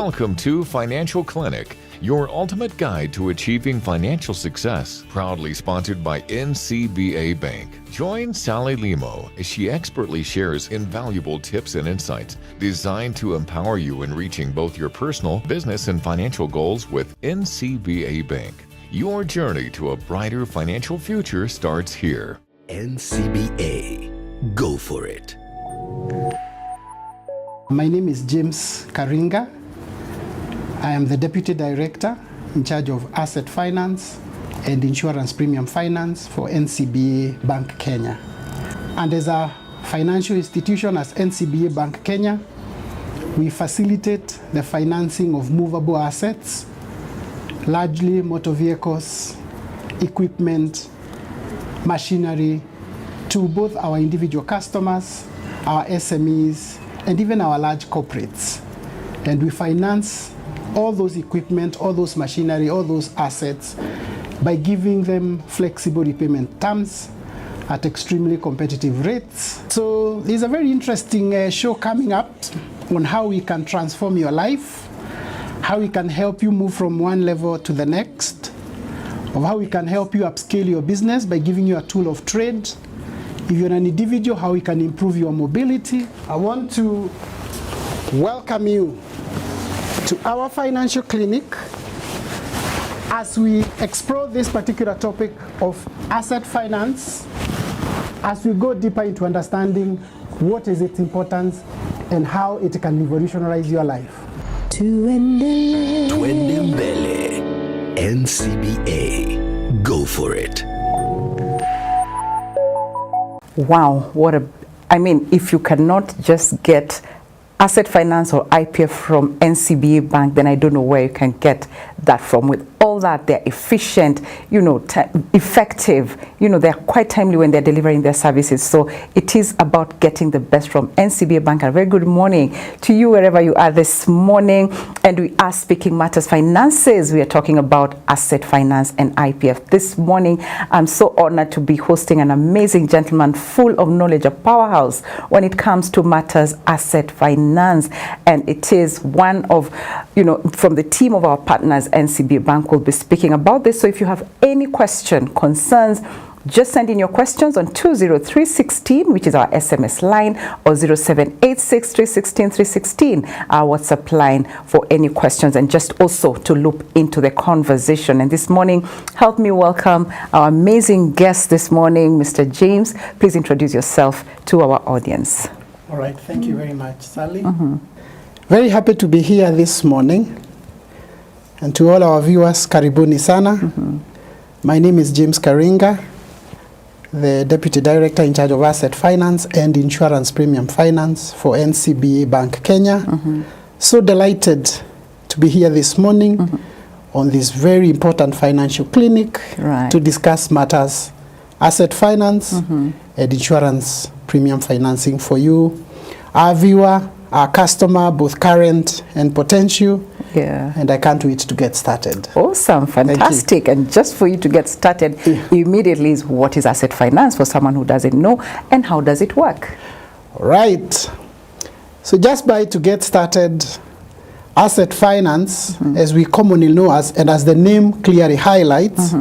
Welcome to Financial Clinic, your ultimate guide to achieving financial success. Proudly sponsored by NCBA Bank. Join Sally Limo as she expertly shares invaluable tips and insights designed to empower you in reaching both your personal, business, and financial goals with NCBA Bank. Your journey to a brighter financial future starts here. NCBA. Go for it. My name is James Karinga. I am the Deputy Director in charge of Asset Finance and Insurance Premium Finance for NCBA Bank Kenya. And as a financial institution as NCBA Bank Kenya, we facilitate the financing of movable assets, largely motor vehicles, equipment, machinery, to both our individual customers, our SMEs, and even our large corporates. And we finance all those equipment, all those machinery, all those assets by giving them flexible repayment terms at extremely competitive rates. So there's a very interesting show coming up on how we can transform your life, how we can help you move from one level to the next, of how we can help you upscale your business by giving you a tool of trade. If you're an individual, how we can improve your mobility. I want to welcome you to our financial clinic as we explore this particular topic of asset finance, as we go deeper into understanding what is its importance and how it can revolutionize your life. Twende Mbele. NCBA. Go for it. Wow, if you cannot just get asset finance or IPF from NCBA Bank, then I don't know where you can get that from. With all that, they're efficient, effective, they're quite timely when they're delivering their services. So it is about getting the best from NCBA Bank. A very good morning to you wherever you are this morning. And we are speaking matters finances. We are talking about asset finance and IPF. This morning, I'm so honored to be hosting an amazing gentleman full of knowledge, a powerhouse when it comes to matters asset finance. And it is one of, from the team of our partners, NCBA Bank will be speaking about this. So if you have any question, concerns, just send in your questions on 20316, which is our SMS line, or 0786316316, our WhatsApp line for any questions, and just also to loop into the conversation. And this morning, help me welcome our amazing guest this morning, Mr. James. Please introduce yourself to our audience. All right, thank you very much, Sally. Very happy to be here this morning. And to all our viewers, karibuni sana. My name is James Karinga, the Deputy Director in charge of Asset Finance and Insurance Premium Finance for NCBA Bank Kenya. So delighted to be here this morning on this very important financial clinic to discuss matters asset finance and insurance premium financing for you, our viewer, our customer, both current and potential. And I can't wait to get started. Awesome, fantastic. And just for you to get started immediately is, what is asset finance for someone who doesn't know, and how does it work? Right. So just to get started, asset finance, as we commonly know and as the name clearly highlights,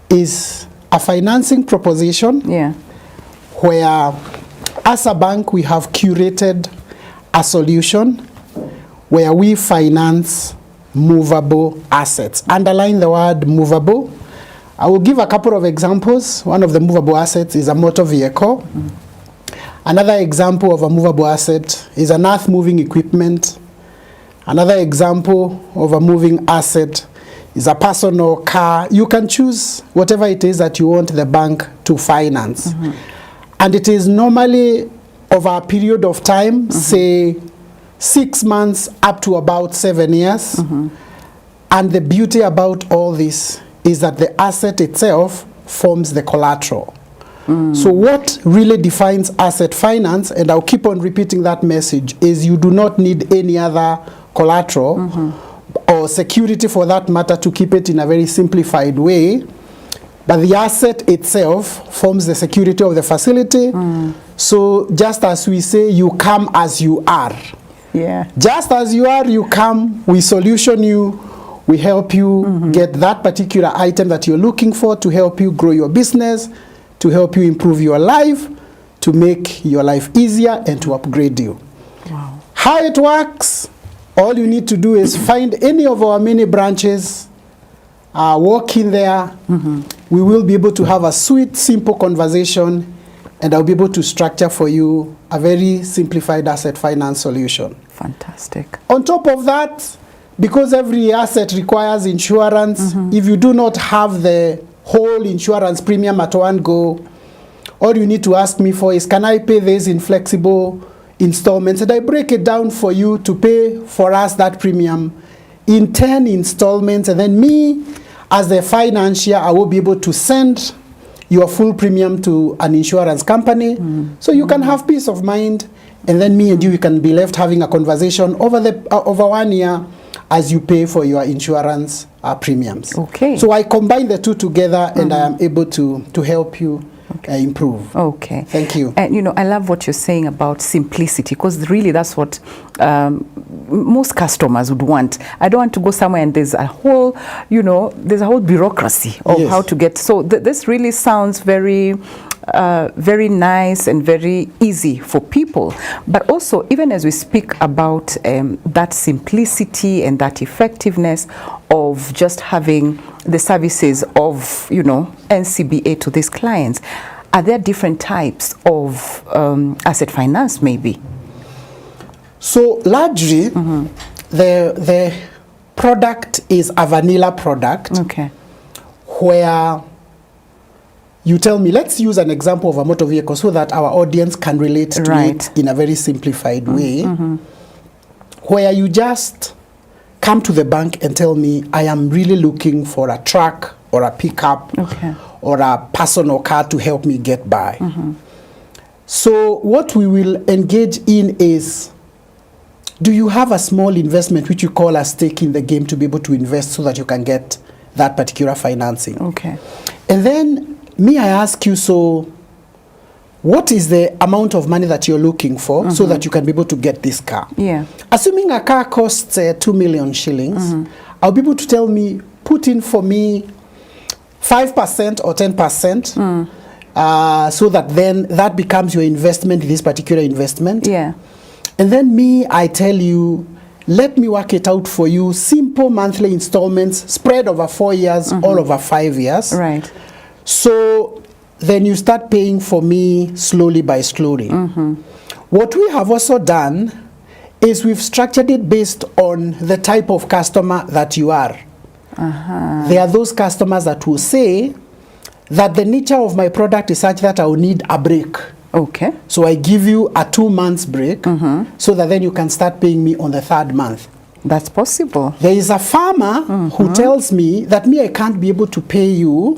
is a financing proposition where, as a bank, we have curated a solution where we finance movable assets. Underline the word movable. I will give a couple of examples. One of the movable assets is a motor vehicle. Another example of a movable asset is an earth-moving equipment. Another example of a moving asset is a personal car. You can choose whatever it is that you want the bank to finance. And it is normally over a period of time, say 6 months up to about 7 years. And the beauty about all this is that the asset itself forms the collateral. So what really defines asset finance, and I'll keep on repeating that message, is you do not need any other collateral or security for that matter to keep it in a very simplified way. But the asset itself forms the security of the facility. So just as we say, you come as you are. Yeah. Just as you are, you come, we solution you, we help you get that particular item that you're looking for, to help you grow your business, to help you improve your life, to make your life easier, and to upgrade you. Wow. How it works, all you need to do is find any of our many branches, walk in there. We will be able to have a sweet, simple conversation, and I'll be able to structure for you a very simplified asset finance solution. Fantastic. On top of that, because every asset requires insurance, if you do not have the whole insurance premium at one go, all you need to ask me for is, can I pay this in flexible installments? And I break it down for you to pay for us that premium in 10 installments. And then me, as the financier, I will be able to send your full premium to an insurance company, so you can have peace of mind. And then me and you can be left having a conversation over 1 year as you pay for your insurance premiums. Okay. So I combine the two together, and I am able to help you improve. Okay. Thank you. And you know, I love what you're saying about simplicity, because really that's what most customers would want. I don't want to go somewhere and there's a whole, you know, there's a whole bureaucracy of how to get. So this really sounds very very nice and very easy for people. But also, even as we speak about that simplicity and that effectiveness of just having the services of, you know, NCBA to these clients, are there different types of asset finance maybe? So largely, the product is a vanilla product. Okay. Where you tell me, let's use an example of a motor vehicle so that our audience can relate to it in a very simplified way, where you just come to the bank and tell me, I am really looking for a truck or a pickup or a personal car to help me get by. So what we will engage in is, do you have a small investment which you call a stake in the game to be able to invest so that you can get that particular financing? Okay. And then me, I ask you, so what is the amount of money that you're looking for so that you can be able to get this car? Yeah. Assuming a car costs 2 million shillings, I'll be able to tell me, put in for me 5% or 10%, so that then that becomes your investment in this particular investment. Yeah. And then me, I tell you, let me work it out for you, simple monthly installments spread over 4 years, all over 5 years. Right. So then you start paying for me slowly by slowly. What we have also done is we've structured it based on the type of customer that you are. There are those customers that will say that the nature of my product is such that I will need a break. Okay. So I give you a 2 months break, so that then you can start paying me on the 3rd month. That's possible. There is a farmer who tells me that I can't be able to pay you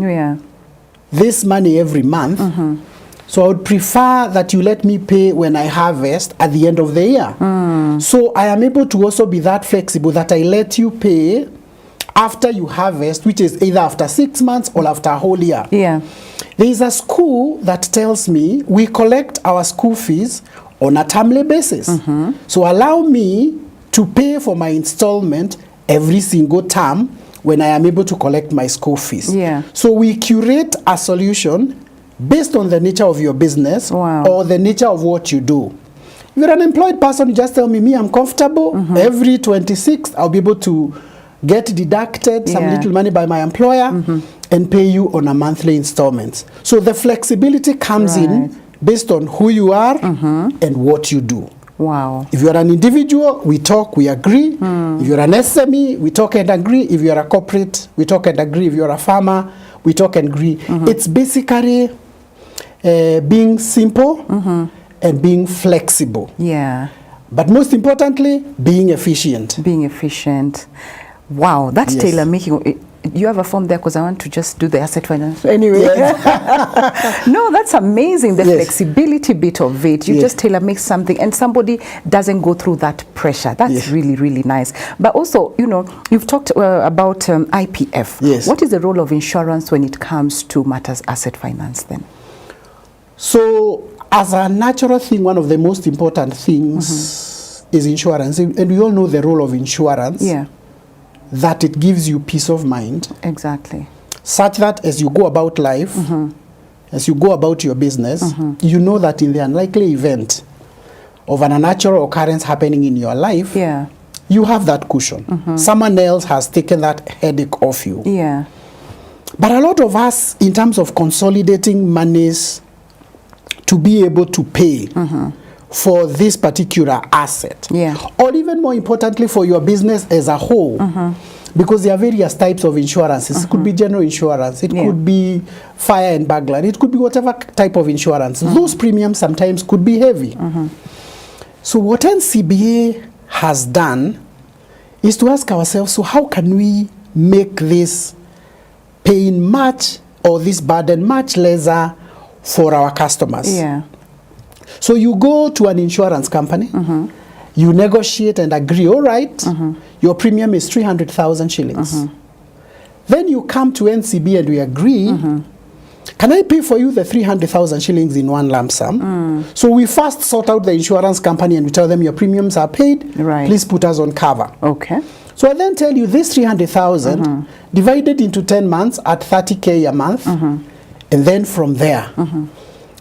this money every month. So I would prefer that you let me pay when I harvest at the end of the year. So I am able to also be that flexible that I let you pay after you harvest, which is either after 6 months or after a whole year. Yeah. There is a school that tells me we collect our school fees on a termly basis. So allow me to pay for my installment every single term when I am able to collect my school fees. Yeah. So we curate a solution based on the nature of your business or the nature of what you do. If you're an employed person, you just tell me, I'm comfortable. Every 26th, I'll be able to get deducted some little money by my employer and pay you on a monthly installments. So the flexibility comes in based on who you are and what you do. Wow. If you're an individual, we talk, we agree. If you're an SME, we talk and agree. If you're a corporate, we talk and agree. If you're a farmer, we talk and agree. It's basically being simple and being flexible. Yeah. But most importantly, being efficient. Being efficient. Wow, that's tailor making. You have a form there because I want to just do the asset finance. Anyway. No, that's amazing. The flexibility bit of it. You just tailor make something and somebody doesn't go through that pressure. That's really, really nice. But also, you know, you've talked about IPF. What is the role of insurance when it comes to matters asset finance then? So, as a natural thing, one of the most important things is insurance, and we all know the role of insurance. Yeah. That it gives you peace of mind. Exactly. Such that as you go about life, as you go about your business, you know that in the unlikely event of an unnatural occurrence happening in your life, Yeah. you have that cushion. Someone else has taken that headache off you. Yeah. But a lot of us, in terms of consolidating monies to be able to pay for this particular asset, Yeah. or even more importantly for your business as a whole, because there are various types of insurances. It could be general insurance, it could be fire and burglary, it could be whatever type of insurance. Those premiums sometimes could be heavy. So what NCBA has done is to ask ourselves, so how can we make this pain much, or this burden much lesser for our customers? Yeah. So you go to an insurance company, you negotiate and agree, all right, your premium is 300,000 shillings. Then you come to NCB and we agree, can I pay for you the 300,000 shillings in one lump sum? So we first sort out the insurance company and we tell them your premiums are paid, Right. please put us on cover. Okay. So I then tell you this 300,000 divided into 10 months at 30K a month, and then from there,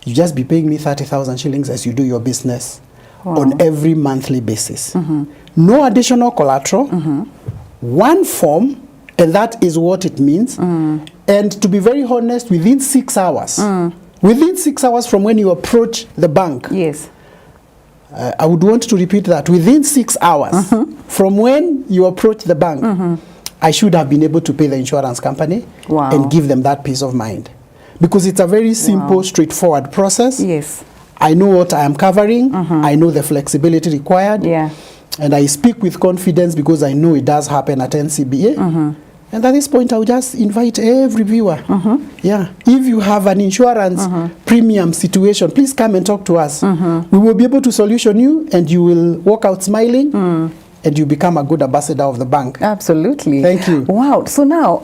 you just be paying me 30,000 shillings as you do your business on every monthly basis. No additional collateral, one form, and that is what it means. And to be very honest, within 6 hours, within 6 hours from when you approach the bank, Yes. I would want to repeat that, within 6 hours from when you approach the bank, I should have been able to pay the insurance company Wow. and give them that peace of mind. Because it's a very simple, straightforward process. Yes. I know what I am covering. I know the flexibility required. Yeah. And I speak with confidence because I know it does happen at NCBA. And at this point, I would just invite every viewer. Yeah. If you have an insurance premium situation, please come and talk to us. We will be able to solution you, and you will walk out smiling, and you become a good ambassador of the bank. Absolutely. Thank you. Wow. So now,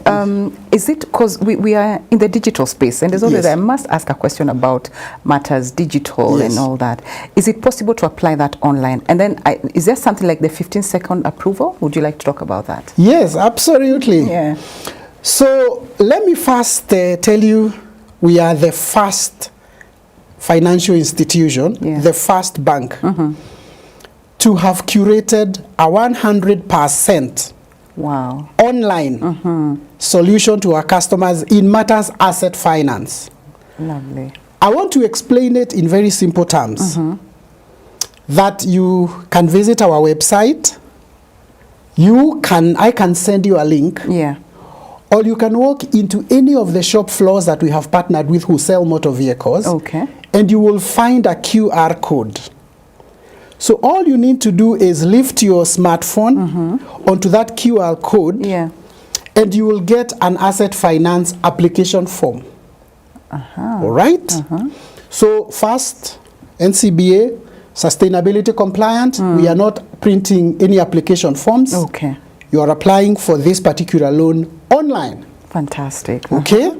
is it because we are in the digital space, and there's always, Yes. I must ask a question about matters digital Yes. and all that. Is it possible to apply that online? And then, is there something like the 15-second approval? Would you like to talk about that? Yes, absolutely. Yeah. So let me first tell you, we are the first financial institution, Yeah. the first bank to have curated a 100% Wow. online solution to our customers in matters asset finance. Lovely. I want to explain it in very simple terms. That you can visit our website, I can send you a link, Yeah. or you can walk into any of the shop floors that we have partnered with who sell motor vehicles, Okay. and you will find a QR code. So all you need to do is lift your smartphone onto that QR code, Yeah. and you will get an asset finance application form. All right? So first, NCBA, sustainability compliant. We are not printing any application forms. Okay. You are applying for this particular loan online. Fantastic. Okay?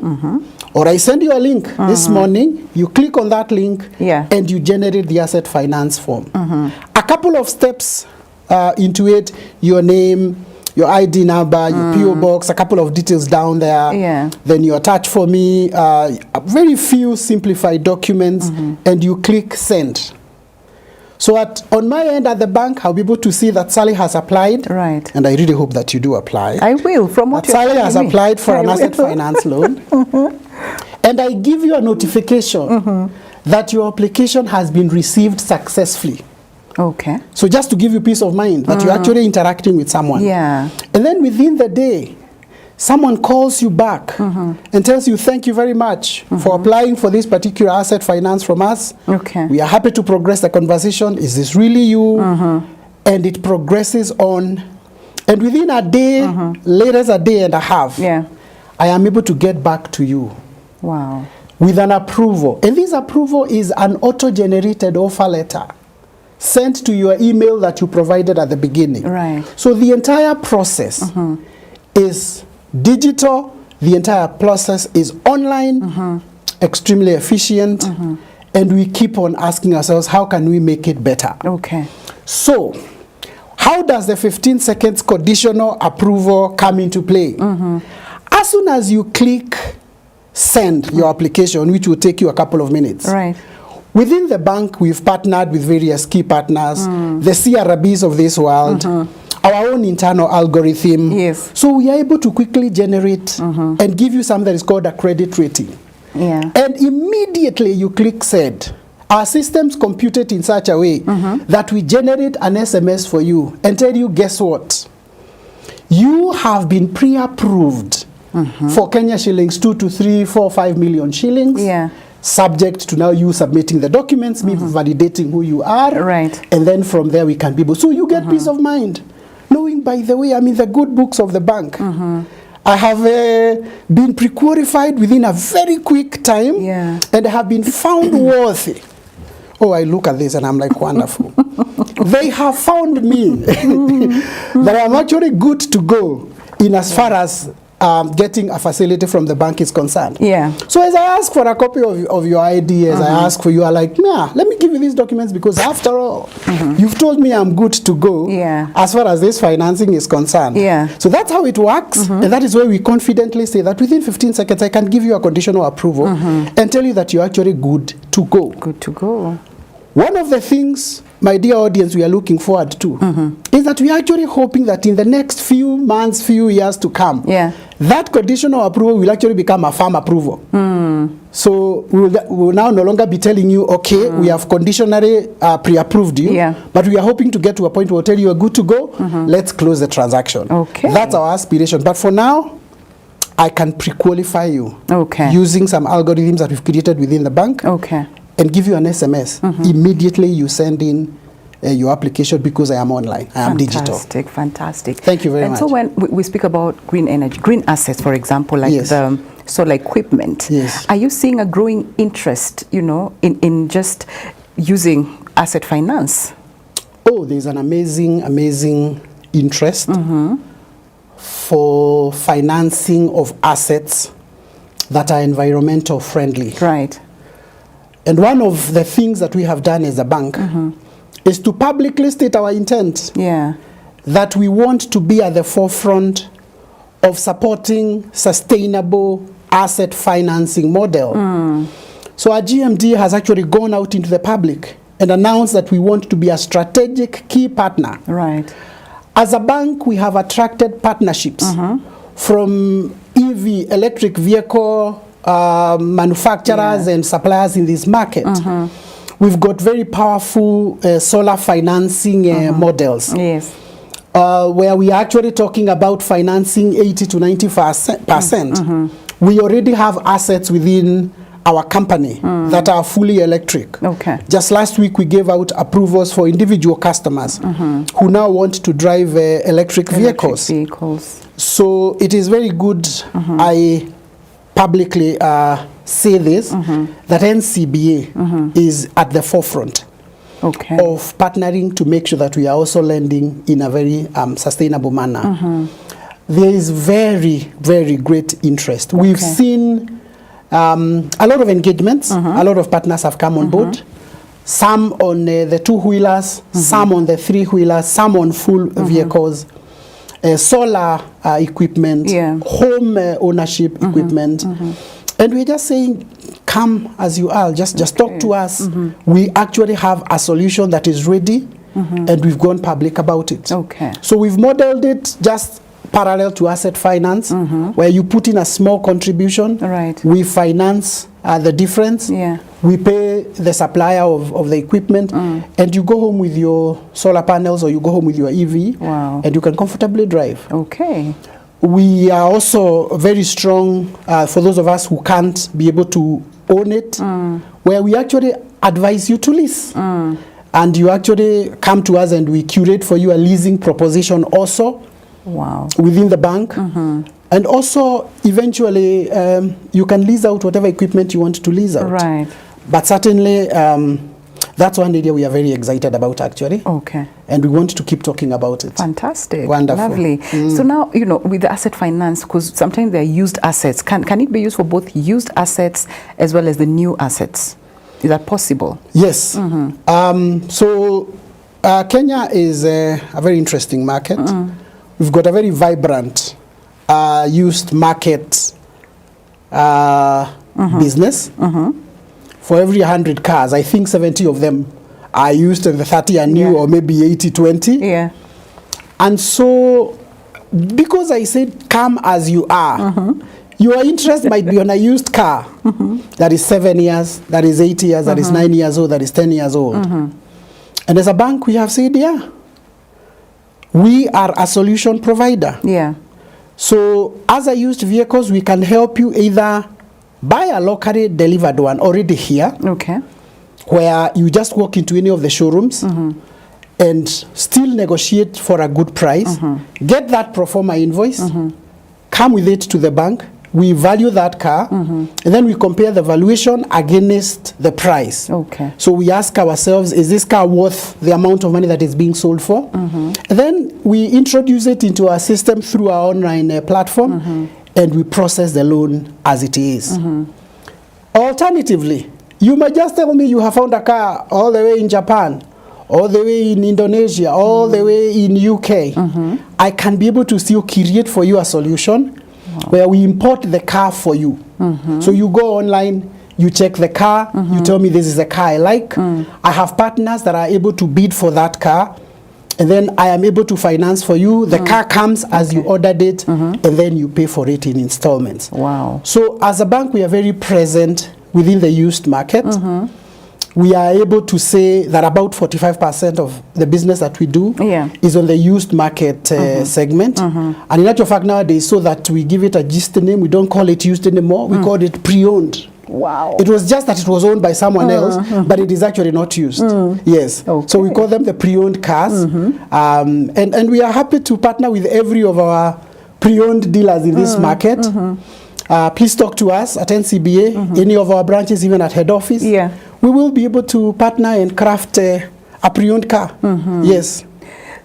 Or I send you a link this morning, you click on that link, Yeah. and you generate the asset finance form. A couple of steps into it, your name, your ID number, your PO box, a couple of details down there. Yeah. Then you attach for me a very few simplified documents, and you click send. So on my end at the bank, I'll be able to see that Sally has applied. Right. And I really hope that you do apply. I will, from what That you're Sally telling has me. applied for an I asset will. finance loan. And I give you a notification that your application has been received successfully. Okay. So just to give you peace of mind that you're actually interacting with someone. Yeah. And then within the day, someone calls you back and tells you, thank you very much for applying for this particular asset finance from us. Okay. We are happy to progress the conversation. Is this really you? And it progresses on. And within a day, later as a day and a half, Yeah. I am able to get back to you Wow. with an approval. And this approval is an auto-generated offer letter sent to your email that you provided at the beginning. Right. So the entire process is digital. The entire process is online, extremely efficient, and we keep on asking ourselves, how can we make it better? Okay. So How does the 15 seconds conditional approval come into play? As soon as you click send your application, which will take you a couple of minutes. Right. Within the bank, we've partnered with various key partners, the CRBs of this world, our own internal algorithm. Yes. So we are able to quickly generate and give you something that is called a credit rating. Yeah. And immediately you click send. Our systems compute it in such a way that we generate an SMS for you and tell you, guess what? You have been pre-approved for Kenya shillings 2 to 3, 4, 5 million shillings. Yeah. Subject to now you submitting the documents, me validating who you are. Right. And then from there we can be able. So you get peace of mind. Knowing, by the way, I'm in the good books of the bank. I have been pre-qualified within a very quick time. Yeah. And I have been found worthy. Oh, I look at this and I'm like, wonderful. They have found me that I'm actually good to go in as far as getting a facility from the bank is concerned. Yeah. So as I ask for a copy of your ID, as I ask for you, are like, nah, let me give you these documents because after all, you've told me I'm good to go as far as this financing is concerned. Yeah. So that's how it works. And that is where we confidently say that within 15 seconds, I can give you a conditional approval and tell you that you're actually good to go. Good to go. One of the things, my dear audience, we are looking forward to is that we are actually hoping that in the next few months, few years to come, that conditional approval will actually become a firm approval. So we will now no longer be telling you, okay, we have conditionally pre-approved you, but we are hoping to get to a point where we'll tell you are good to go, let's close the transaction. Okay. That's our aspiration. But for now, I can pre-qualify you using some algorithms that we've created within the bank. And give you an SMS. Immediately you send in your application because I am online. I am digital. Fantastic, fantastic. Thank you very much. And so when we speak about green energy, green assets, for example, like the solar equipment, are you seeing a growing interest, you know, in just using asset finance? Oh, there's an amazing interest for financing of assets that are environmental friendly. Right. And one of the things that we have done as a bank is to publicly state our intent that we want to be at the forefront of supporting sustainable asset financing model. So our GMD has actually gone out into the public and announced that we want to be a strategic key partner. Right. As a bank, we have attracted partnerships from EV, electric vehicle manufacturers and suppliers in this market. We've got very powerful solar financing models. Yes. Where we are actually talking about financing 80 to 90%. We already have assets within our company that are fully electric. Just last week we gave out approvals for individual customers who now want to drive electric vehicles. So it is very good. I publicly say this, that NCBA is at the forefront of partnering to make sure that we are also lending in a very sustainable manner. There is very, very great interest. We've seen a lot of engagements. A lot of partners have come on board. Some on the two-wheelers, some on the three-wheelers, some on full vehicles. Solar equipment, home ownership equipment. And we're just saying, come as you are, just talk to us. We actually have a solution that is ready and we've gone public about it. So we've modeled it just parallel to asset finance, where you put in a small contribution, we finance the difference, we pay the supplier of the equipment, and you go home with your solar panels or you go home with your EV, and you can comfortably drive. We are also very strong for those of us who can't be able to own it, where we actually advise you to lease. And you actually come to us and we curate for you a leasing proposition also within the bank. And also, eventually, you can lease out whatever equipment you want to lease out. But certainly, that's one area we are very excited about, actually. And we want to keep talking about it. Fantastic. Wonderful. Lovely. So now, you know, with the asset finance, because sometimes they're used assets, can it be used for both used assets as well as the new assets? Is that possible? Yes. So Kenya is a very interesting market. We've got a very vibrant used market business. For every 100 cars, I think 70 of them are used and the 30 are new, or maybe 80-20. Yeah. And so, because I said come as you are, your interest might be on a used car that is 7 years, that is 8 years, that is 9 years old, that is 10 years old. And as a bank, we have said, yeah, we are a solution provider. Yeah. So as a used vehicles, we can help you either buy a locally delivered one already here, Okay. where you just walk into any of the showrooms and still negotiate for a good price, get that pro forma invoice, come with it to the bank, we value that car, and then we compare the valuation against the price. Okay. So we ask ourselves, is this car worth the amount of money that is being sold for? And then we introduce it into our system through our online platform, and we process the loan as it is. Alternatively, you might just tell me you have found a car all the way in Japan, all the way in Indonesia, all the way in UK. I can be able to still create for you a solution where we import the car for you. So you go online, you check the car, you tell me this is the car I like. I have partners that are able to bid for that car, and then I am able to finance for you. The car comes as you ordered it, and then you pay for it in installments. Wow. So as a bank, we are very present within the used market. We are able to say that about 45% of the business that we do is on the used market segment. And in actual fact nowadays, so that we give it a gist name, we don't call it used anymore, we call it pre-owned. Wow. It was just that it was owned by someone else, but it is actually not used. Yes. Okay. So we call them the pre-owned cars. And we are happy to partner with every of our pre-owned dealers in this market. Please talk to us at NCBA, any of our branches, even at head office. Yeah. We will be able to partner and craft a pre-owned car. Yes.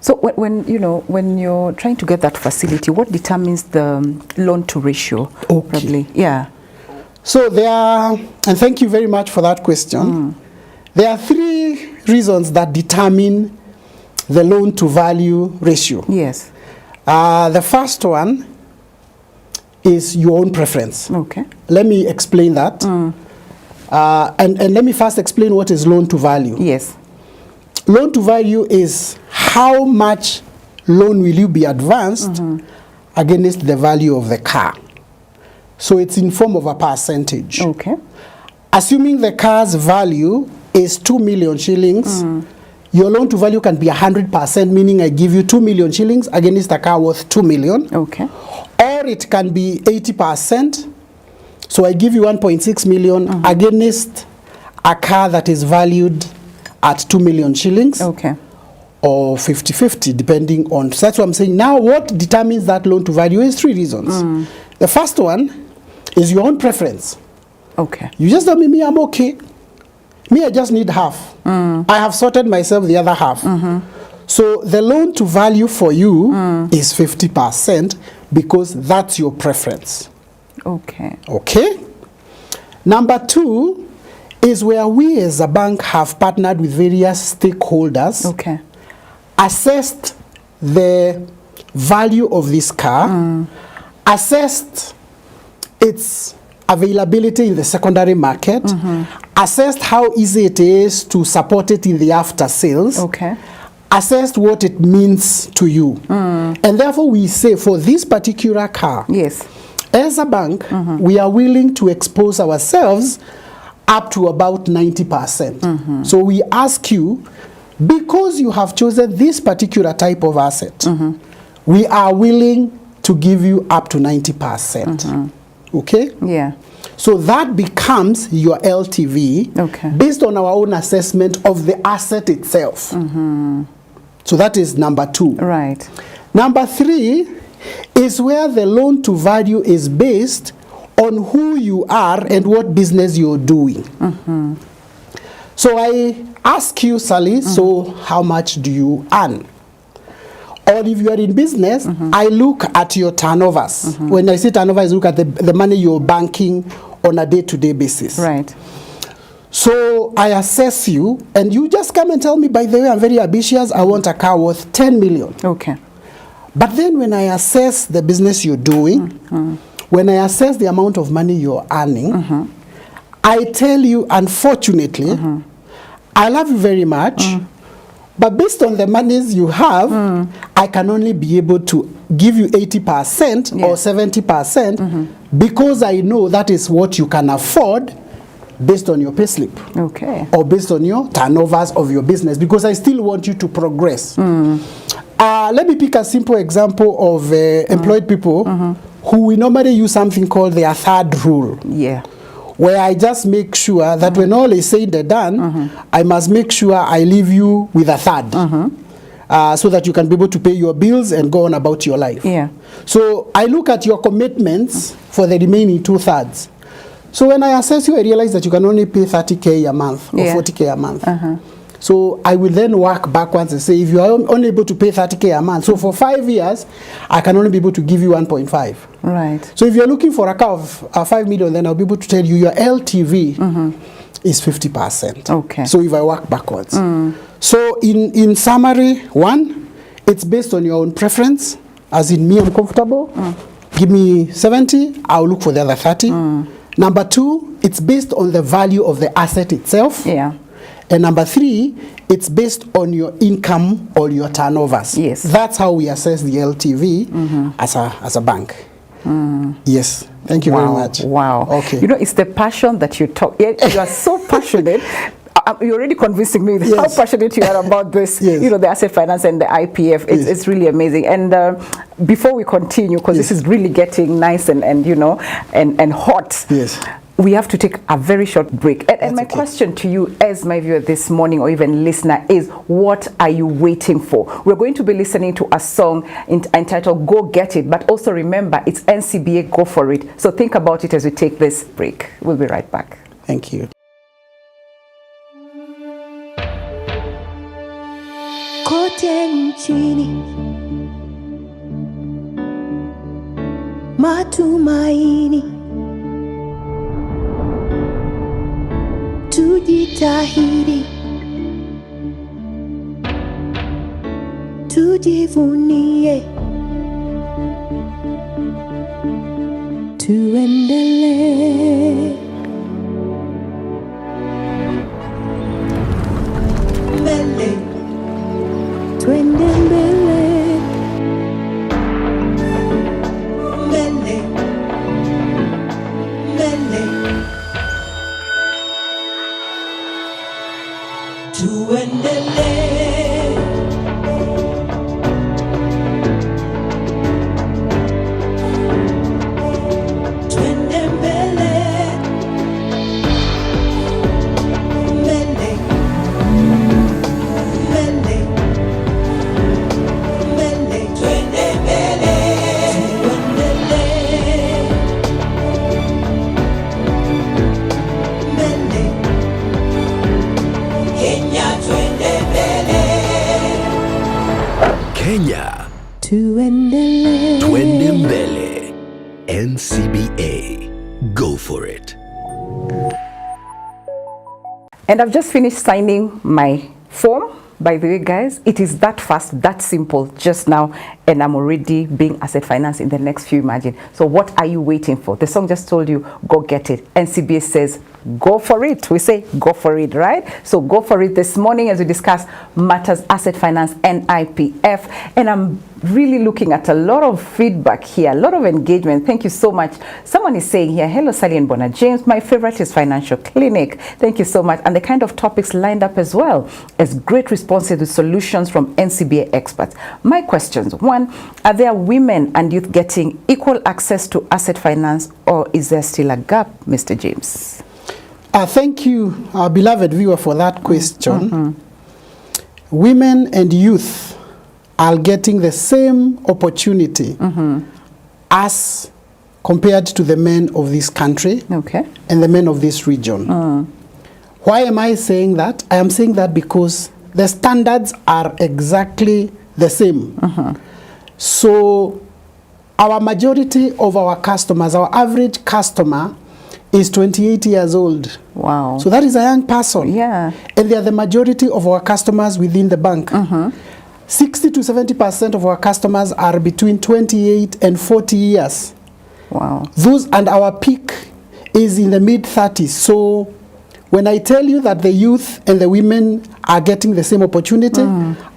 So when you're trying to get that facility, what determines the loan to ratio? Okay. Probably. Yeah. So there are, and thank you very much for that question. There are 3 reasons that determine the loan to value ratio. Yes. The first one is your own preference. Okay. Let me explain that. And let me first explain what is loan to value. Yes. Loan to value is how much loan will you be advanced against the value of the car. So it's in form of a percentage. Okay. Assuming the car's value is 2 million shillings, your loan to value can be 100%, meaning I give you 2 million shillings against a car worth 2 million. Okay. Or it can be 80%. So I give you 1.6 million against a car that is valued at 2 million shillings. Okay. Or 50-50, depending on. So that's what I'm saying. Now, what determines that loan to value is 3 reasons. The first one is your own preference. Okay. You just tell me, I'm okay. Me, I just need half. I have sorted myself the other half. So the loan to value for you is 50% because that's your preference. Okay. Okay? Number 2 is where we as a bank have partnered with various stakeholders, Okay. assessed the value of this car, assessed its availability in the secondary market, assessed how easy it is to support it in the after sales, Okay. assessed what it means to you. And therefore we say for this particular car, Yes. as a bank, we are willing to expose ourselves up to about 90%. So we ask you, because you have chosen this particular type of asset, we are willing to give you up to 90%. Okay? Yeah. So that becomes your LTV Okay. based on our own assessment of the asset itself. So that is number 2. Right. Number 3 is where the loan to value is based on who you are and what business you're doing. So I ask you, Sally, so how much do you earn? Or if you are in business, I look at your turnovers. When I say turnovers, I look at the money you're banking on a day-to-day basis. Right. So I assess you, and you just come and tell me, by the way, I'm very ambitious, I want a car worth 10 million. Okay. But then when I assess the business you're doing, when I assess the amount of money you're earning, I tell you, unfortunately, I love you very much, but based on the monies you have, I can only be able to give you 80% or 70% because I know that is what you can afford based on your payslip. Okay. Or based on your turnovers of your business, because I still want you to progress. Let me pick a simple example of employed people who we normally use something called their third rule. Yeah. Where I just make sure that when all is said and done, I must make sure I leave you with a third. So that you can be able to pay your bills and go on about your life. Yeah. So I look at your commitments for the remaining 2/3. So when I assess you, I realize that you can only pay 30K a month or 40K a month. So I will then work backwards and say, if you are only able to pay 30K a month, so for 5 years, I can only be able to give you 1.5. Right. So if you're looking for a car of 5 million, then I'll be able to tell you your LTV is 50%. Okay. So if I work backwards. So in summary, one, it's based on your own preference, as in me, I'm comfortable. Give me 70, I'll look for the other 30. Number two, it's based on the value of the asset itself. Yeah. And number three, it's based on your income or your turnovers. Yes. That's how we assess the LTV as a bank. Yes. Thank you very much. Wow. Okay. You know, it's the passion that you talk. You are so passionate. You're already convincing me how passionate you are about this, you know, the asset finance and the IPF. It's really amazing. And before we continue, because this is really getting nice and you know, and hot. Yes. We have to take a very short break. And my question to you as my viewer this morning or even listener is, what are you waiting for? We're going to be listening to a song entitled Go Get It, but also remember it's NCBA Go For It. So think about it as we take this break. We'll be right back. Thank you. Kote nchini matumaini, tujitahidi, tujivunie, tuendelee mbele. Twende mbele, mbele, mbele, tuendelee, twende mbele, mbele, mbele. Kenya. Tuendelee. Twende mbele. NCBA. Go for it. And I've just finished signing my form. By the way, guys, it is that fast, that simple just now, and I'm already being asset finance in the next few, imagine. So what are you waiting for? The song just told you, go get it. NCBA says, go for it. We say, go for it, right? So go for it this morning as we discuss matters asset finance and IPF. And I'm really looking at a lot of feedback here, a lot of engagement. Thank you so much. Someone is saying here, hello, Sally and Bona James. My favorite is Financial Clinic. Thank you so much. And the kind of topics lined up as well as great responses with solutions from NCBA experts. My questions: one, are there women and youth getting equal access to asset finance, or is there still a gap, Mr. James? Thank you, our beloved viewer, for that question. Women and youth are getting the same opportunity as compared to the men of this country and the men of this region. Why am I saying that? I am saying that because the standards are exactly the same. So our majority of our customers, our average customer, is 28 years old. Wow. So that is a young person. Yeah. And they are the majority of our customers within the bank. 60 to 70% of our customers are between 28 and 40 years. Wow. Those, and our peak is in the mid-30s. So when I tell you that the youth and the women are getting the same opportunity,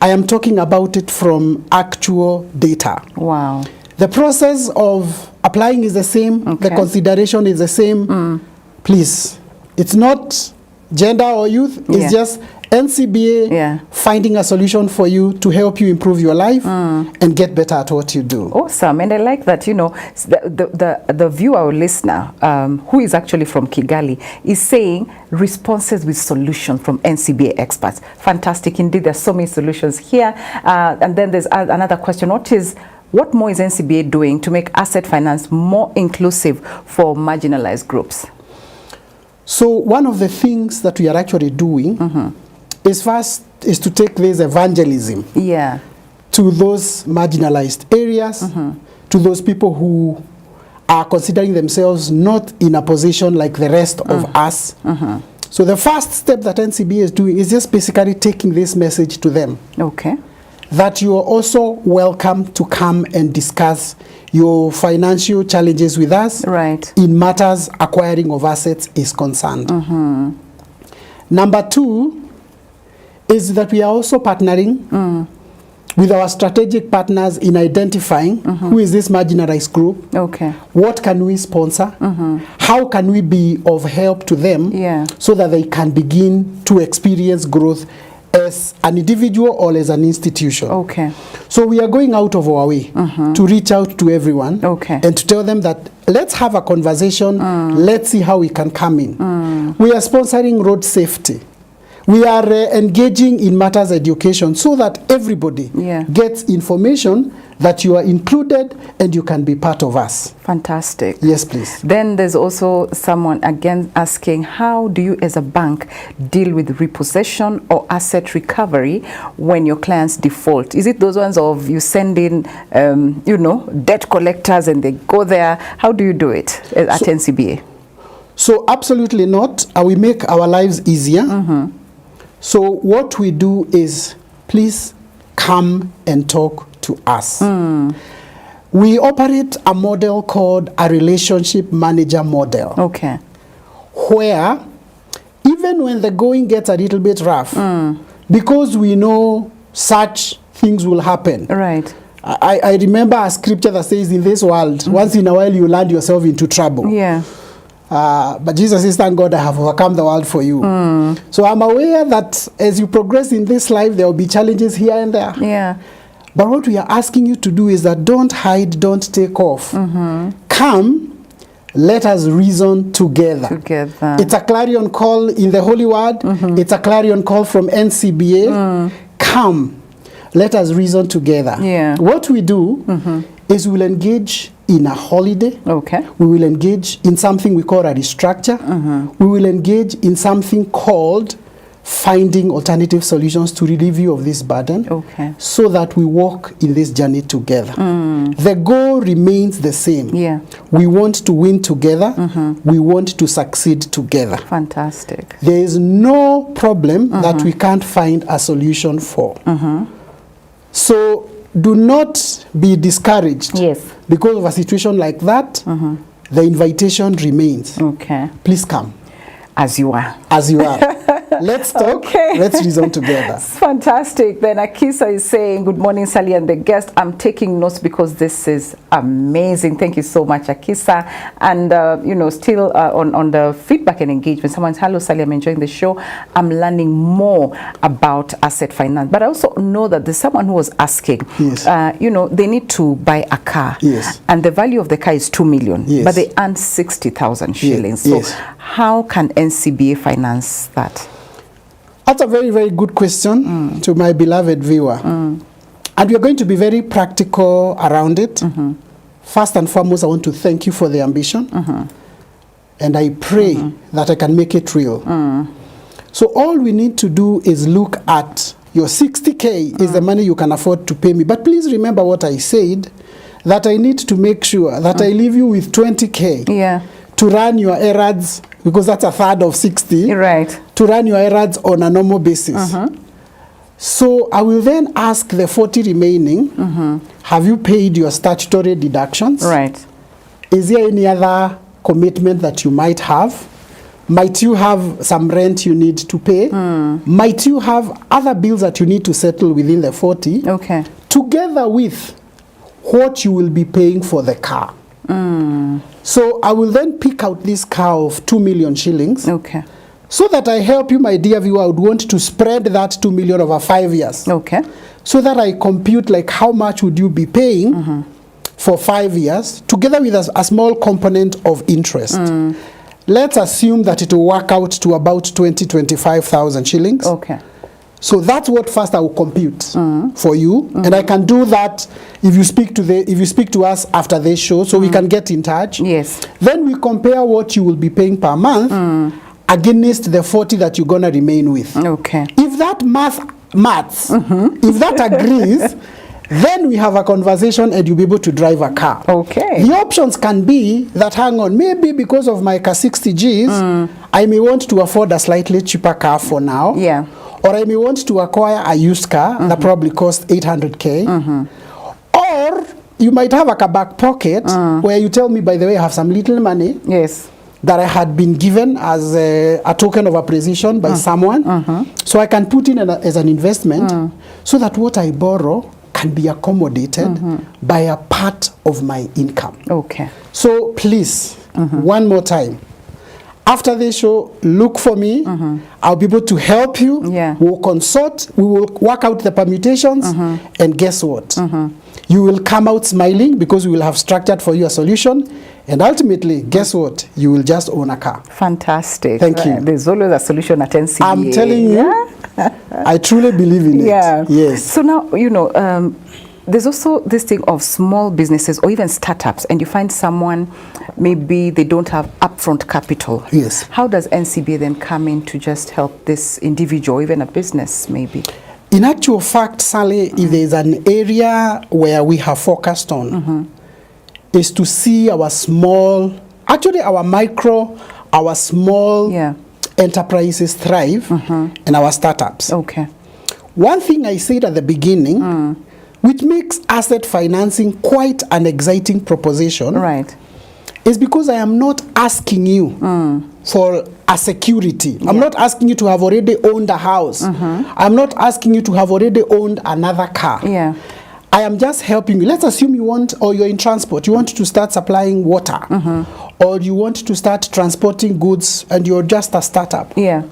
I am talking about it from actual data. Wow. The process of applying is the same, the Okay. consideration is the same. Please, it's not gender or youth, it's Yeah. just NCBA Yeah. finding a solution for you to help you improve your life and get better at what you do. Awesome. And I like that, you know, the viewer or listener who is actually from Kigali is saying responses with solutions from NCBA experts. Fantastic. Indeed, there's so many solutions here. And then there's another question. What more is NCBA doing to make asset finance more inclusive for marginalized groups? So one of the things that we are actually doing is first is to take this evangelism Yeah. to those marginalized areas, to those people who are considering themselves not in a position like the rest of us. So the first step that NCBA is doing is just basically taking this message to them, Okay. that you are also welcome to come and discuss your financial challenges with us Right. in matters acquiring of assets is concerned. Number two is that we are also partnering with our strategic partners in identifying who is this marginalized group, Okay. what can we sponsor, how can we be of help to them Yeah. so that they can begin to experience growth as an individual or as an institution. Okay. So we are going out of our way to reach out to everyone Okay. and to tell them that let's have a conversation, let's see how we can come in. We are sponsoring road safety. We are engaging in matters education so that everybody Yeah. gets information that you are included and you can be part of us. Fantastic. Yes, please. Then there's also someone again asking, how do you as a bank deal with repossession or asset recovery when your clients default? Is it those ones of you send in, debt collectors and they go there? How do you do it at NCBA? So absolutely not. We make our lives easier. So what we do is, please come and talk to us. We operate a model called a relationship manager model, Okay. where even when the going gets a little bit rough, because we know such things will happen. Right. I remember a scripture that says, in this world, once in a while you land yourself into trouble. Yeah. But Jesus says, thank God I have overcome the world for you. So I'm aware that as you progress in this life, there will be challenges here and there. Yeah. But what we are asking you to do is that don't hide, don't take off. Come, let us reason together. Together. It's a clarion call in the Holy Word. It's a clarion call from NCBA. Come, let us reason together. Yeah. What we do is we'll engage in a holiday. Okay. We will engage in something we call a restructure. We will engage in something called finding alternative solutions to relieve you of this burden, Okay. so that we walk in this journey together. The goal remains the same. Yeah. We want to win together. We want to succeed together. Fantastic. There is no problem that we can't find a solution for. So do not be discouraged. Yes. Because of a situation like that. The invitation remains. Okay. Please come As you are. as you are. Let's talk. Okay. Let's reason together. It's fantastic. Then Akisa is saying, good morning, Sally and the guest. I'm taking notes because this is amazing. Thank you so much, Akisa. And, still on the feedback and engagement, someone's, hello, Sally, I'm enjoying the show. I'm learning more about asset finance. But I also know that there's someone who was asking, Yes. they need to buy a car. Yes. And the value of the car is 2 million, Yes. but they earn 60,000 shillings. So Yes. how can NCBA finance that? That's a very, very good question to my beloved viewer. And we are going to be very practical around it. First and foremost, I want to thank you for the ambition. And I pray that I can make it real. So all we need to do is look at your 60K is the money you can afford to pay me. But please remember what I said, that I need to make sure that I leave you with 20K. Yeah. to run your errands, because that's a third of 60, Right. to run your errands on a normal basis. So I will then ask the 40 remaining, have you paid your statutory deductions? Right. Is there any other commitment that you might have? Might you have some rent you need to pay? Might you have other bills that you need to settle within the 40? Okay. Together with what you will be paying for the car. So I will then pick out this car of 2 million shillings. Okay. So that I help you, my dear viewer, I would want to spread that 2 million over 5 years. Okay. So that I compute like how much would you be paying for 5 years, together with a small component of interest. Let's assume that it will work out to about 25,000 shillings. Okay. So that's what first I will compute for you, and I can do that if you speak to us after this show, so we can get in touch. Yes. Then we compare what you will be paying per month against the 40 that you're gonna remain with. Okay. If that maths, if that agrees, then we have a conversation and you'll be able to drive a car. Okay. The options can be that, hang on, maybe because of my car 60 Gs, I may want to afford a slightly cheaper car for now. Yeah. Or I may want to acquire a used car that probably costs 800K. Or you might have like a back pocket where you tell me, by the way, I have some little money Yes. that I had been given as a token of appreciation by someone. So I can put in as an investment so that what I borrow can be accommodated by a part of my income. Okay. So please, one more time, after this show, look for me. I'll be able to help you. Yeah. We'll consult. We will work out the permutations. And guess what? You will come out smiling because we will have structured for you a solution. And ultimately, guess what? You will just own a car. Fantastic. Thank you. There's always a solution at NCBA. I'm telling you, I truly believe in it. Yeah. Yes. So now, there's also this thing of small businesses or even startups, and you find someone, maybe they don't have upfront capital. Yes. How does NCBA then come in to just help this individual, even a business maybe? In actual fact, Sally, if there's an area where we have focused on, is to see our small, actually our micro, our small enterprises thrive and our startups. Okay. One thing I said at the beginning, which makes asset financing quite an exciting proposition, Right. is because I am not asking you for a security. I'm not asking you to have already owned a house. I'm not asking you to have already owned another car. Yeah. I am just helping you. Let's assume you want, or you're in transport, you want to start supplying water, or you want to start transporting goods and you're just a startup. Yeah.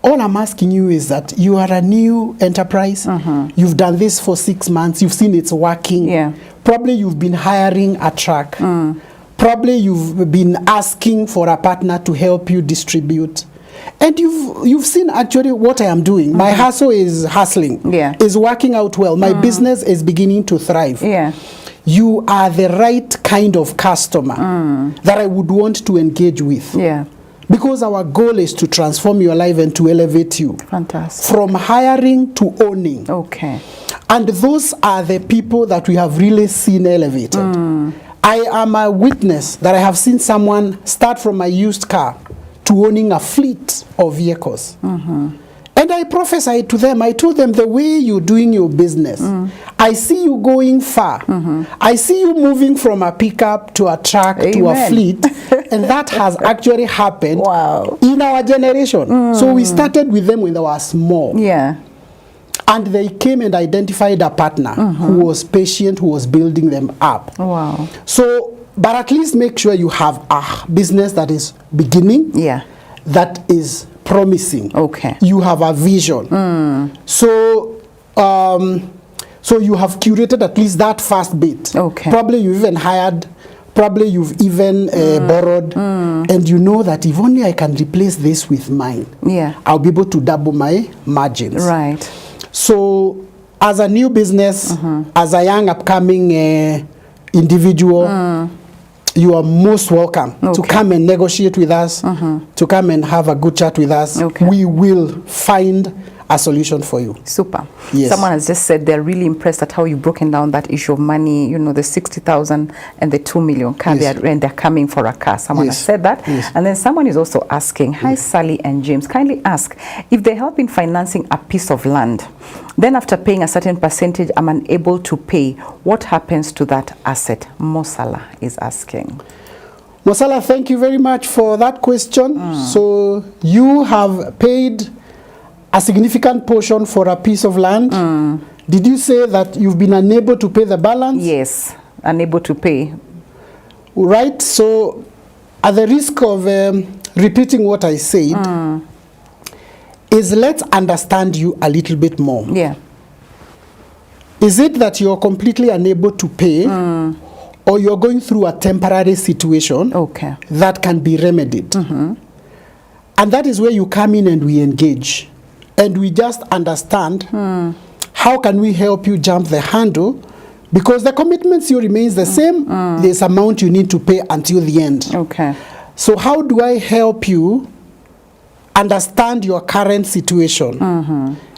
All I'm asking you is that you are a new enterprise. You've done this for 6 months. You've seen it's working. Yeah. Probably you've been hiring a truck. Probably you've been asking for a partner to help you distribute. And you've seen actually what I am doing. My hustle is hustling. Yeah. Is working out well. My business is beginning to thrive. Yeah. You are the right kind of customer that I would want to engage with. Yeah. Because our goal is to transform your life and to elevate you. Fantastic. From hiring to owning. Okay. And those are the people that we have really seen elevated. I am a witness that I have seen someone start from a used car to owning a fleet of vehicles. And I prophesied to them, I told them, the way you're doing your business, I see you going far. I see you moving from a pickup to a truck to a Amen. fleet. And that has actually happened Wow. in our generation. So we started with them when they were small. Yeah. And they came and identified a partner who was patient, who was building them up. Wow. So, but at least make sure you have a business that is beginning, Yeah. that is promising. Okay. You have a vision. So, so you have curated at least that first bit. Okay. Probably you even hired, probably you've even borrowed, and you know that if only I can replace this with mine, Yeah. I'll be able to double my margins. Right. So, as a new business, as a young upcoming individual, you are most welcome to come and negotiate with us, to come and have a good chat with us. Okay. We will find a solution for you. Super. Yes. Someone has just said they're really impressed at how you've broken down that issue of money, you know, the 60,000 and the 2 million car, Yes. and they're coming for a car. Someone has Yes. said that. Yes. And then someone is also asking, hi Sally and James, kindly ask, if they help in financing a piece of land, then after paying a certain percentage, I'm unable to pay, what happens to that asset? Mosala is asking. Mosala, thank you very much for that question. So you have paid a significant portion for a piece of land. Did you say that you've been unable to pay the balance? Yes, unable to pay. Right. So at the risk of repeating what I said, is let's understand you a little bit more. Yeah. Is it that you're completely unable to pay, or you're going through a temporary situation Okay. that can be remedied? And that is where you come in and we engage. And we just understand how can we help you jump the handle, because the commitment still remains the same. There's amount you need to pay until the end. Okay. So how do I help you understand your current situation?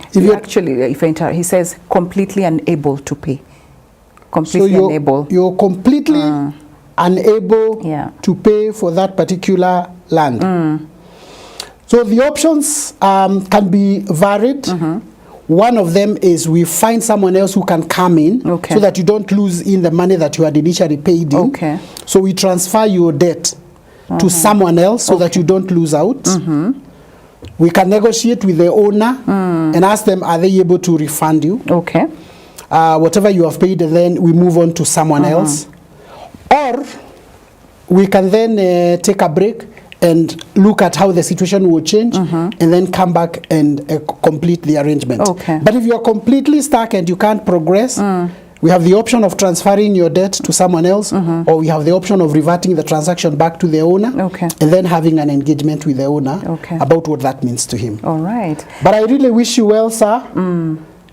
If You you're, actually, if I he says completely unable to pay. so Completely unable. you're completely unable Yeah. to pay for that particular land. So the options can be varied. One of them is we find someone else who can come in, Okay. so that you don't lose in the money that you had initially paid in. Okay. So we transfer your debt to someone else so that you don't lose out. We can negotiate with the owner and ask them, are they able to refund you? Okay. Whatever you have paid, and then we move on to someone else. Or we can then take a break and look at how the situation will change, and then come back and complete the arrangement. Okay. But if you're completely stuck and you can't progress, we have the option of transferring your debt to someone else, or we have the option of reverting the transaction back to the owner, Okay. and then having an engagement with the owner Okay. about what that means to him. All right. But I really wish you well, sir.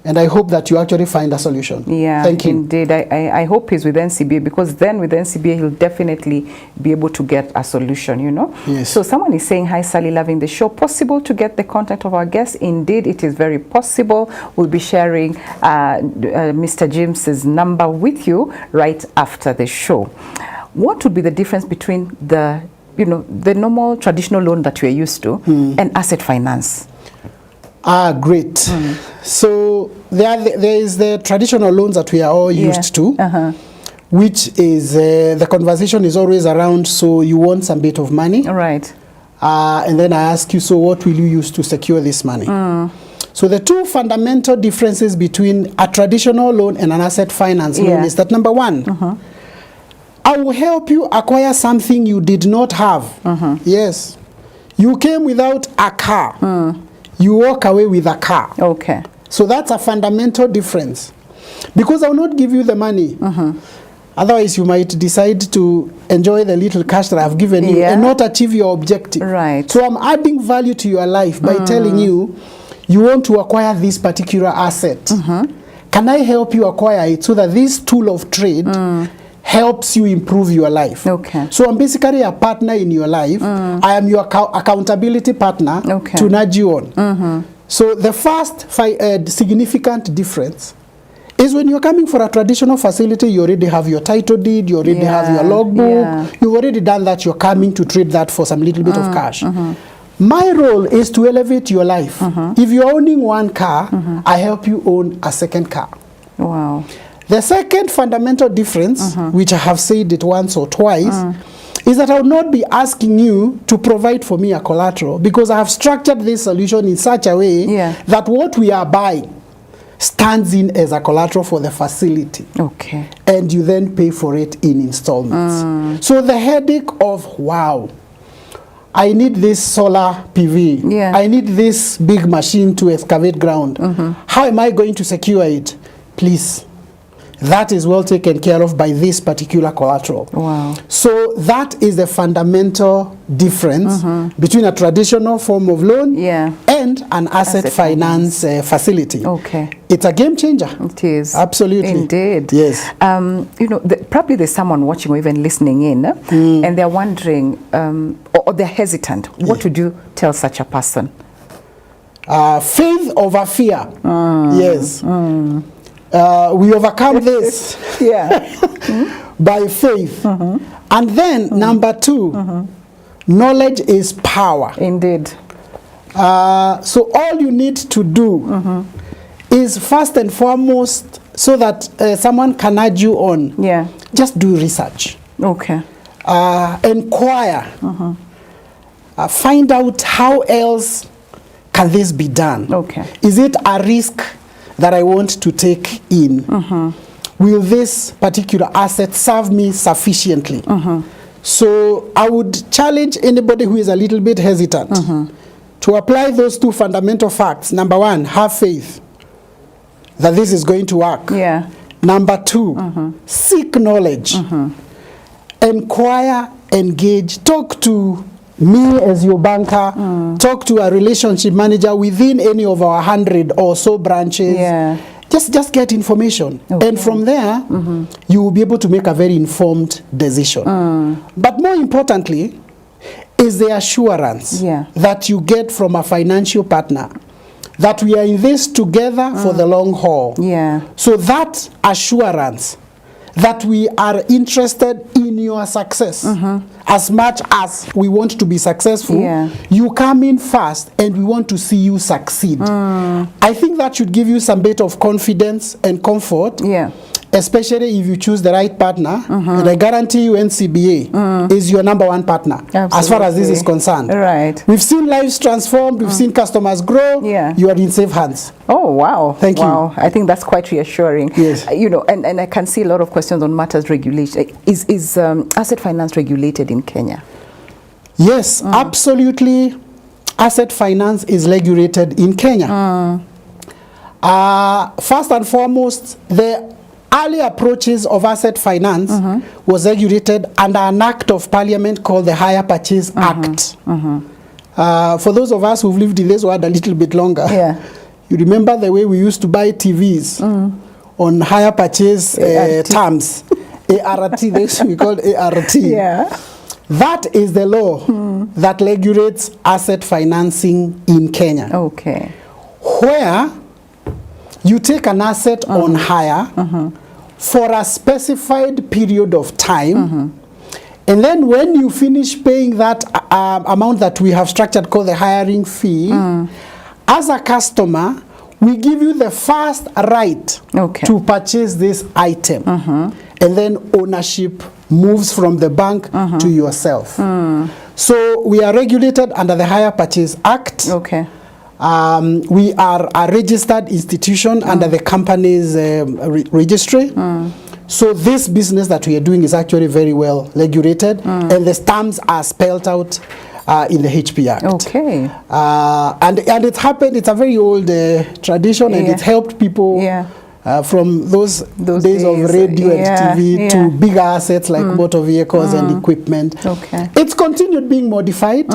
And I hope that you actually find a solution. Yeah, Thank you. indeed. I hope he's with NCBA, because then with NCBA he'll definitely be able to get a solution, you know. Yes. So someone is saying, hi Sally, loving the show. Possible to get the contact of our guest? Indeed, it is very possible. We'll be sharing Mr. James's number with you right after the show. What would be the difference between the, you know, the normal traditional loan that we're used to and asset finance? Great. So there is the traditional loans that we are all used to, which is the conversation is always around, so you want some bit of money. All right. And then I ask you, so what will you use to secure this money? So the two fundamental differences between a traditional loan and an asset finance loan is that, number one, I will help you acquire something you did not have. Yes. You came without a car. You walk away with a car. Okay. So that's a fundamental difference. Because I will not give you the money. Otherwise, you might decide to enjoy the little cash that I've given you and not achieve your objective. Right. So I'm adding value to your life by telling you, you want to acquire this particular asset. Can I help you acquire it so that this tool of trade helps you improve your life? Okay. So I'm basically a partner in your life. I am your accountability partner to nudge you on. So the first significant difference is when you're coming for a traditional facility, you already have your title deed, you already have your logbook, you've already done that, you're coming to trade that for some little bit of cash. My role is to elevate your life. If you're owning one car, I help you own a second car. Wow. The second fundamental difference, which I have said it once or twice, is that I will not be asking you to provide for me a collateral, because I have structured this solution in such a way that what we are buying stands in as a collateral for the facility. Okay. And you then pay for it in installments. So the headache of, wow, I need this solar PV. I need this big machine to excavate ground. How am I going to secure it? Please. That is well taken care of by this particular collateral. Wow. So that is the fundamental difference between a traditional form of loan and an asset finance facility. Okay. It's a game changer. It is. Absolutely. Indeed. Yes. You know, probably there's someone watching or even listening in, and they're wondering, or they're hesitant. What would you tell such a person? Faith over fear. Yes. We overcome this by faith. And then number 2, knowledge is power. Indeed. So all you need to do is first and foremost, so that someone can urge you on, just do research. Okay. Inquire. Find out how else can this be done. Okay. Is it a risk that I want to take in? Will this particular asset serve me sufficiently? So I would challenge anybody who is a little bit hesitant to apply those 2 fundamental facts. Number 1, have faith that this is going to work. Number 2, seek knowledge. Inquire, engage, talk to me as your banker, talk to a relationship manager within any of our 100 or so branches. Just get information. And from there, you will be able to make a very informed decision. But more importantly, is the assurance that you get from a financial partner that we are in this together for the long haul. So that assurance that we are interested in your success as much as we want to be successful, you come in first and we want to see you succeed. I think that should give you some bit of confidence and comfort, especially if you choose the right partner. And I guarantee you NCBA is your number 1 partner. As far as this is concerned. We've seen lives transformed, we've seen customers grow. You are in safe hands. Oh, wow. Thank you. I think that's quite reassuring. You know, and I can see a lot of questions on matters regulation. Is asset finance regulated in Kenya? Yes, absolutely. Asset finance is regulated in Kenya. First and foremost, the early approaches of asset finance was regulated under an act of parliament called the Hire Purchase Act. For those of us who've lived in this world a little bit longer, you remember the way we used to buy TVs on hire purchase terms. ART, this we call ART. That is the law that regulates asset financing in Kenya. Where you take an asset on hire for a specified period of time, and then when you finish paying that amount that we have structured called the hiring fee, as a customer, we give you the first right to purchase this item, and then ownership moves from the bank to yourself. So we are regulated under the Hire Purchase Act. We are a registered institution under the company's registry. So this business that we are doing is actually very well regulated, and the stamps are spelled out in the HP Act. And it happened, it's a very old tradition, and it helped people from those days of radio and TV to bigger assets like motor vehicles and equipment. It's continued being modified.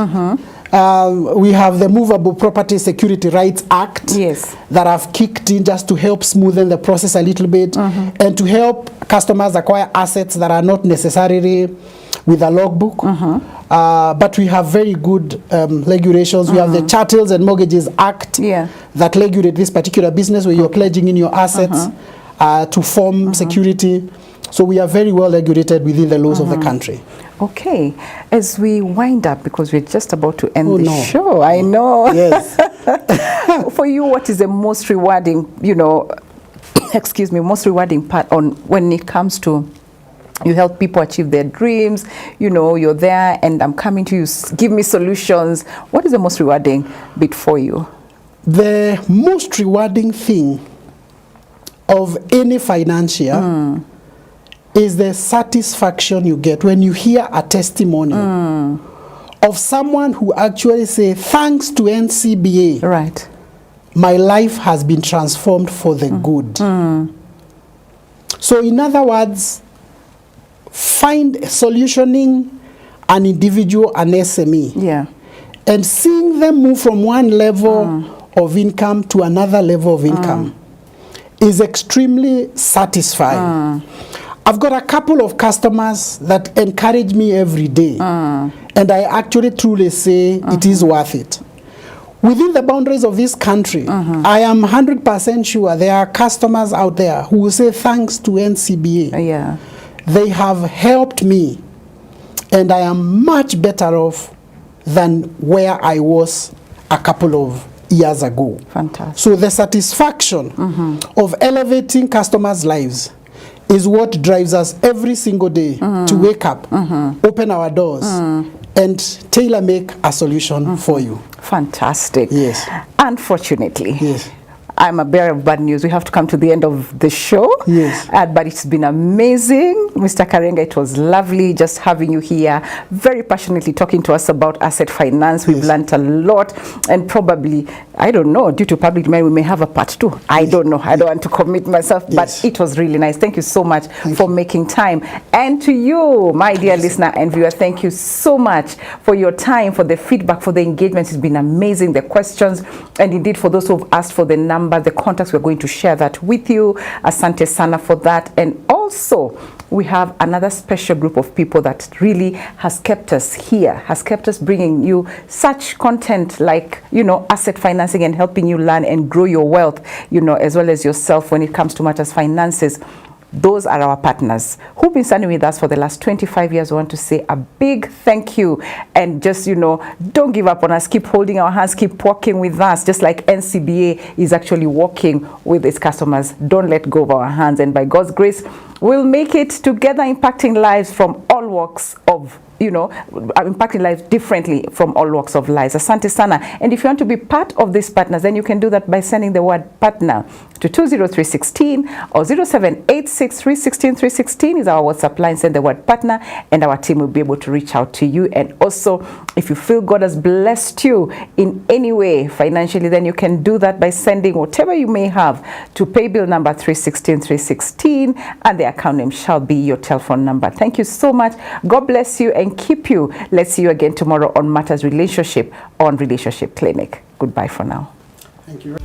We have the Movable Property Security Rights Act that have kicked in just to help smoothen the process a little bit and to help customers acquire assets that are not necessarily with a logbook. But we have very good regulations. We have the Chattels and Mortgages Act that regulate this particular business where you're pledging in your assets to form security. So we are very well regulated within the laws of the country. As we wind up, because we're just about to end the show, I know. For you, what is the most rewarding, you know, excuse me, most rewarding part on when it comes to you help people achieve their dreams, you know, you're there and I'm coming to you, give me solutions. What is the most rewarding bit for you? The most rewarding thing of any financier is the satisfaction you get when you hear a testimony of someone who actually say, thanks to NCBA, my life has been transformed for the good. So in other words, find solutioning an individual, an SME, and seeing them move from one level of income to another level of income is extremely satisfying. I've got a couple of customers that encourage me every day, and I actually truly say it is worth it. within the boundaries of this country, I am 100% sure there are customers out there who will say thanks to NCBA. Yeah. They have helped me, and I am much better off than where I was a couple of years ago. Fantastic. So the satisfaction of elevating customers' lives is what drives us every single day to wake up, open our doors, and tailor-make a solution for you. Fantastic. Yes. Unfortunately, Yes. I'm a bearer of bad news. We have to come to the end of the show. Yes. But it's been amazing. Mr. Karinga, it was lovely just having you here, very passionately talking to us about asset finance. We've learned a lot, and probably, I don't know, due to public demand, we may have a part 2. I don't know. I don't want to commit myself, but it was really nice. Thank you so much for making time. And to you, my dear listener and viewer, thank you so much for your time, for the feedback, for the engagement. It's been amazing, the questions, and indeed for those who have asked for the number, the contacts, we're going to share that with you. Asante sana for that. And also, we have another special group of people that really has kept us here, has kept us bringing you such content like, you know, asset financing and helping you learn and grow your wealth, you know, as well as yourself when it comes to matters finances. Those are our partners who've been standing with us for the last 25 years. I want to say a big thank you, and just, you know, don't give up on us. Keep holding our hands, keep walking with us, just like NCBA is actually walking with its customers. Don't let go of our hands, and by God's grace, we'll make it together, impacting lives from all walks of, you know, impacting lives differently from all walks of lives. Asante sana. And if you want to be part of these partners, then you can do that by sending the word partner to 20316 or 0786316316 is our WhatsApp line. Send the word partner, and our team will be able to reach out to you. And also, if you feel God has blessed you in any way financially, then you can do that by sending whatever you may have to pay bill number 316316, and the account name shall be your telephone number. Thank you so much. God bless you and keep you. Let's see you again tomorrow on Matters Relationship on Relationship Clinic. Goodbye for now. Thank you.